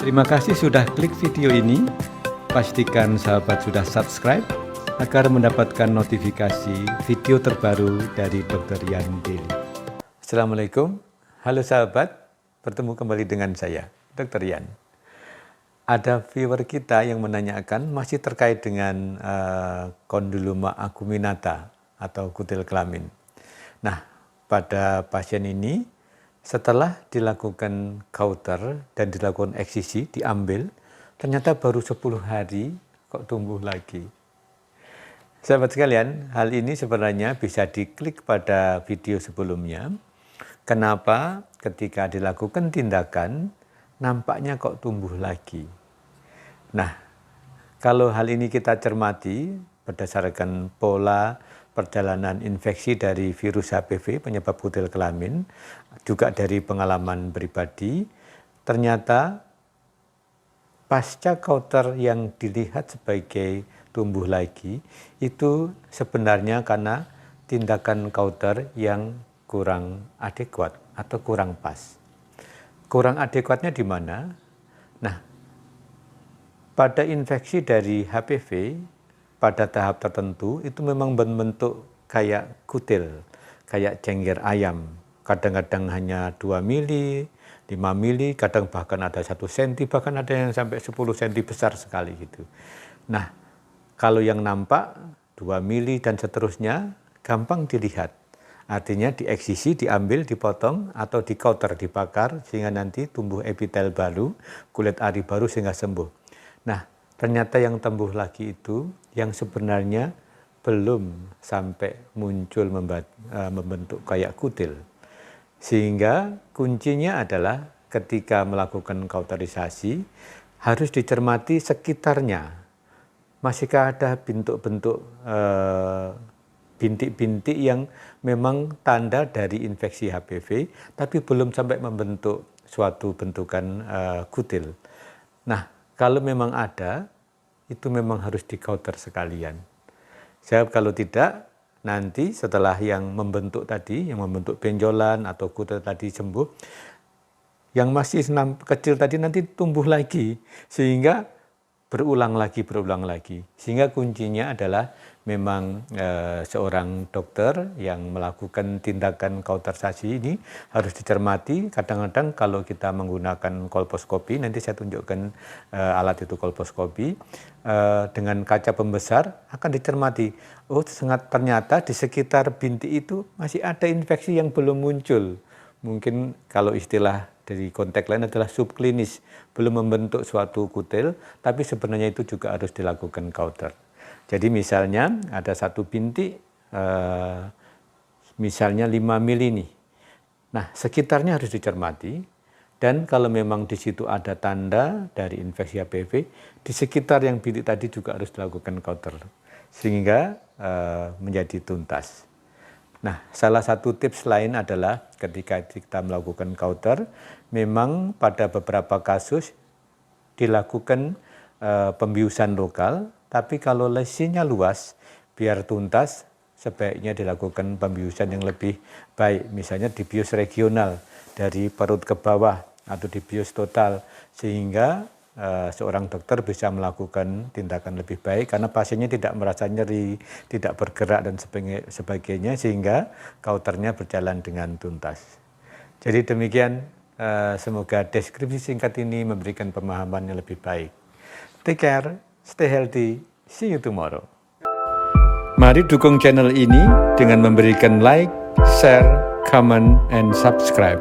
Terima kasih sudah klik video ini. Pastikan sahabat sudah subscribe agar mendapatkan notifikasi video terbaru dari Dr. Yan Daily. Assalamualaikum, halo sahabat, bertemu kembali dengan saya, Dr. Yan. Ada viewer kita yang menanyakan masih terkait dengan kondyloma acuminata atau kutil kelamin. Nah, pada pasien ini setelah dilakukan kauter dan dilakukan eksisi, diambil, ternyata baru 10 hari kok tumbuh lagi. Sahabat sekalian, hal ini sebenarnya bisa diklik pada video sebelumnya. Kenapa ketika dilakukan tindakan, nampaknya kok tumbuh lagi. Nah, kalau hal ini kita cermati berdasarkan pola perjalanan infeksi dari virus HPV penyebab kutil kelamin, juga dari pengalaman pribadi, ternyata pasca kauter yang dilihat sebagai tumbuh lagi, itu sebenarnya karena tindakan kauter yang kurang adekuat atau kurang pas. Kurang adekuatnya di mana? Nah, pada infeksi dari HPV, pada tahap tertentu itu memang berbentuk kayak kutil, kayak cengkir ayam. Kadang-kadang hanya 2 mili, 5 mili, kadang bahkan ada 1 cm, bahkan ada yang sampai 10 cm besar sekali gitu. Nah, kalau yang nampak 2 mili dan seterusnya gampang dilihat. Artinya dieksisi, diambil, dipotong atau dikauter, dibakar sehingga nanti tumbuh epitel baru, kulit ari baru sehingga sembuh. Nah, ternyata yang tumbuh lagi itu yang sebenarnya belum sampai muncul membentuk kayak kutil. Sehingga kuncinya adalah ketika melakukan kauterisasi harus dicermati sekitarnya. Masihkah ada bentuk-bentuk bintik-bintik yang memang tanda dari infeksi HPV tapi belum sampai membentuk suatu bentukan kutil. Nah, kalau memang ada, itu memang harus dikauter sekalian. Sebab kalau tidak, nanti setelah yang membentuk tadi, yang membentuk benjolan atau kutil tadi sembuh, yang masih kecil tadi nanti tumbuh lagi, sehingga berulang lagi. Sehingga kuncinya adalah memang seorang dokter yang melakukan tindakan kauterisasi ini harus dicermati. Kadang-kadang kalau kita menggunakan kolposkopi, nanti saya tunjukkan alat itu kolposkopi, dengan kaca pembesar akan dicermati. Oh, ternyata di sekitar bintik itu masih ada infeksi yang belum muncul. Mungkin kalau istilah dari konteks lain adalah subklinis, belum membentuk suatu kutil, tapi sebenarnya itu juga harus dilakukan kauter. Jadi misalnya ada satu bintik, misalnya 5 mili nih. Nah, sekitarnya harus dicermati, dan kalau memang di situ ada tanda dari infeksi HPV, di sekitar yang bintik tadi juga harus dilakukan kauter, sehingga menjadi tuntas. Nah, salah satu tips lain adalah ketika kita melakukan kauter, memang pada beberapa kasus dilakukan pembiusan lokal, tapi kalau lesinya luas, biar tuntas, sebaiknya dilakukan pembiusan yang lebih baik. Misalnya dibius regional, dari perut ke bawah, atau dibius total, sehingga seorang dokter bisa melakukan tindakan lebih baik karena pasiennya tidak merasa nyeri, tidak bergerak dan sebagainya, sehingga kauternya berjalan dengan tuntas. Jadi demikian, semoga deskripsi singkat ini memberikan pemahaman yang lebih baik. Take care, stay healthy, see you tomorrow. Mari dukung channel ini dengan memberikan like, share, comment, and subscribe.